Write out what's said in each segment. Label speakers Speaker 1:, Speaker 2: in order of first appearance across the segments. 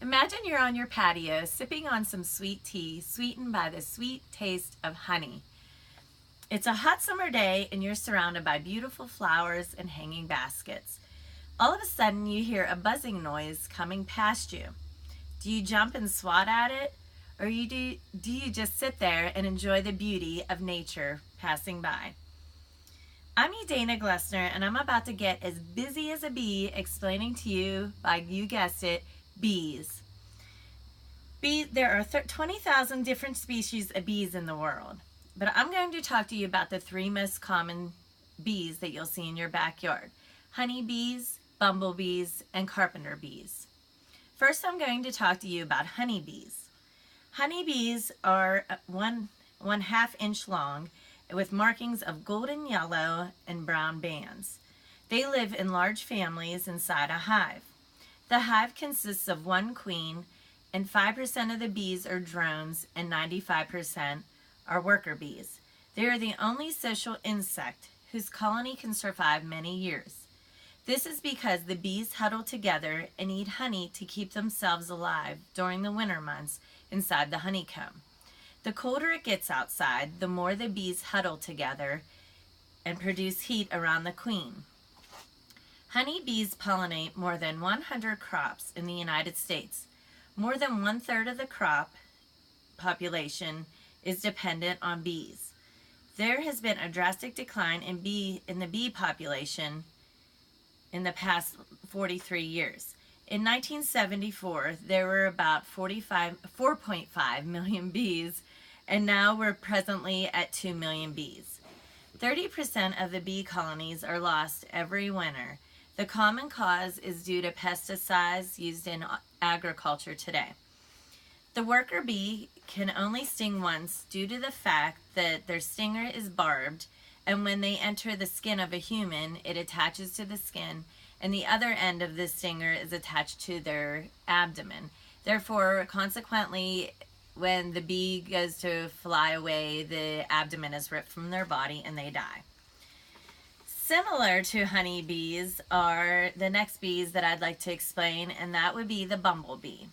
Speaker 1: Imagine you're on your patio sipping on some sweet tea sweetened by the sweet taste of honey. It's a hot summer day and you're surrounded by beautiful flowers and hanging baskets. All of a sudden you hear a buzzing noise coming past you. Do you jump and swat at it? Or do you just sit there and enjoy the beauty of nature passing by? I'm Edana G, and I'm about to get as busy as a bee explaining to you, you guessed it, bees. There are 20,000 different species of bees in the world, but I'm going to talk to you about the three most common bees that you'll see in your backyard: honeybees, bumblebees, and carpenter bees. First, I'm going to talk to you about honeybees. Honeybees are 1.5 inch long with markings of golden yellow and brown bands. They live in large families inside a hive. The hive consists of one queen, and 5% of the bees are drones and 95% are worker bees. They are the only social insect whose colony can survive many years. This is because the bees huddle together and eat honey to keep themselves alive during the winter months inside the honeycomb. The colder it gets outside, the more the bees huddle together and produce heat around the queen. Honeybees pollinate more than 100 crops in the United States. More than 1/3 of the crop population is dependent on bees. There has been a drastic decline in the bee population in the past 43 years. In 1974, there were about 4.5 million bees, and now we're presently at 2 million bees. 30% of the bee colonies are lost every winter. The common cause is due to pesticides used in agriculture today. The worker bee can only sting once due to the fact that their stinger is barbed, and when they enter the skin of a human, it attaches to the skin, and the other end of the stinger is attached to their abdomen. Therefore, consequently, when the bee goes to fly away, the abdomen is ripped from their body and they die. Similar to honeybees are the next bees that I'd like to explain, and that would be the bumblebee.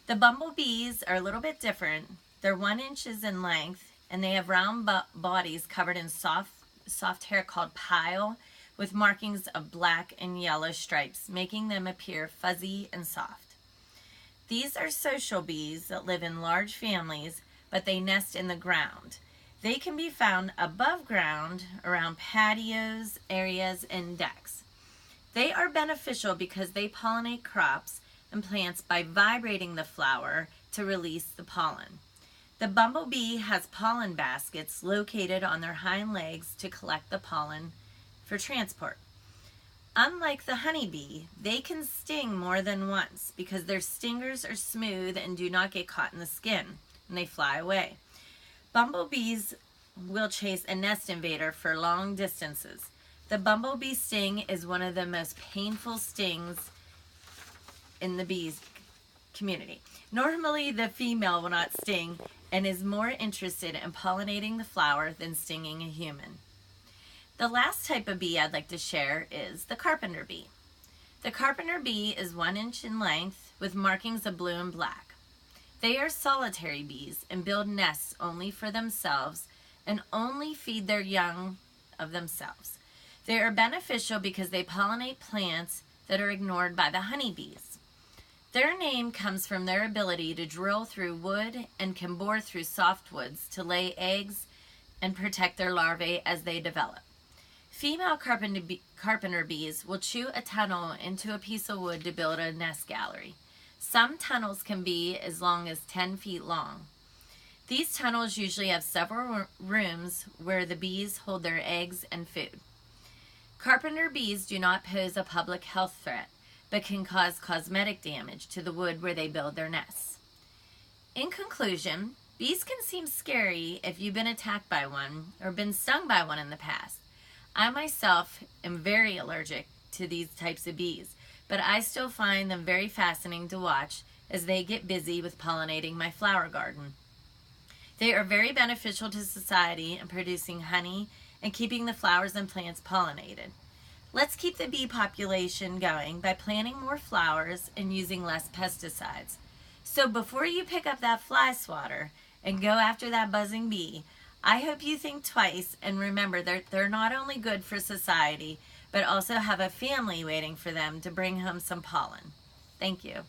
Speaker 1: The bumblebees are a little bit different. They're 1 inch in length, and they have round bodies covered in soft hair called pile, with markings of black and yellow stripes, making them appear fuzzy and soft. These are social bees that live in large families, but they nest in the ground. They can be found above ground, around patios, areas, and decks. They are beneficial because they pollinate crops and plants by vibrating the flower to release the pollen. The bumblebee has pollen baskets located on their hind legs to collect the pollen for transport. Unlike the honeybee, they can sting more than once because their stingers are smooth and do not get caught in the skin, and they fly away. Bumblebees will chase a nest invader for long distances. The bumblebee sting is one of the most painful stings in the bees community. Normally, the female will not sting and is more interested in pollinating the flower than stinging a human. The last type of bee I'd like to share is the carpenter bee. The carpenter bee is 1 inch in length with markings of blue and black. They are solitary bees and build nests only for themselves and only feed their young of themselves. They are beneficial because they pollinate plants that are ignored by the honeybees. Their name comes from their ability to drill through wood and can bore through softwoods to lay eggs and protect their larvae as they develop. Female carpenter bees will chew a tunnel into a piece of wood to build a nest gallery. Some tunnels can be as long as 10 feet long. These tunnels usually have several rooms where the bees hold their eggs and food. Carpenter bees do not pose a public health threat, but can cause cosmetic damage to the wood where they build their nests. In conclusion, bees can seem scary if you've been attacked by one or been stung by one in the past. I myself am very allergic to these types of bees, but I still find them very fascinating to watch as they get busy with pollinating my flower garden. They are very beneficial to society in producing honey and keeping the flowers and plants pollinated. Let's keep the bee population going by planting more flowers and using less pesticides. So before you pick up that fly swatter and go after that buzzing bee, I hope you think twice and remember that they're not only good for society, but also have a family waiting for them to bring home some pollen. Thank you.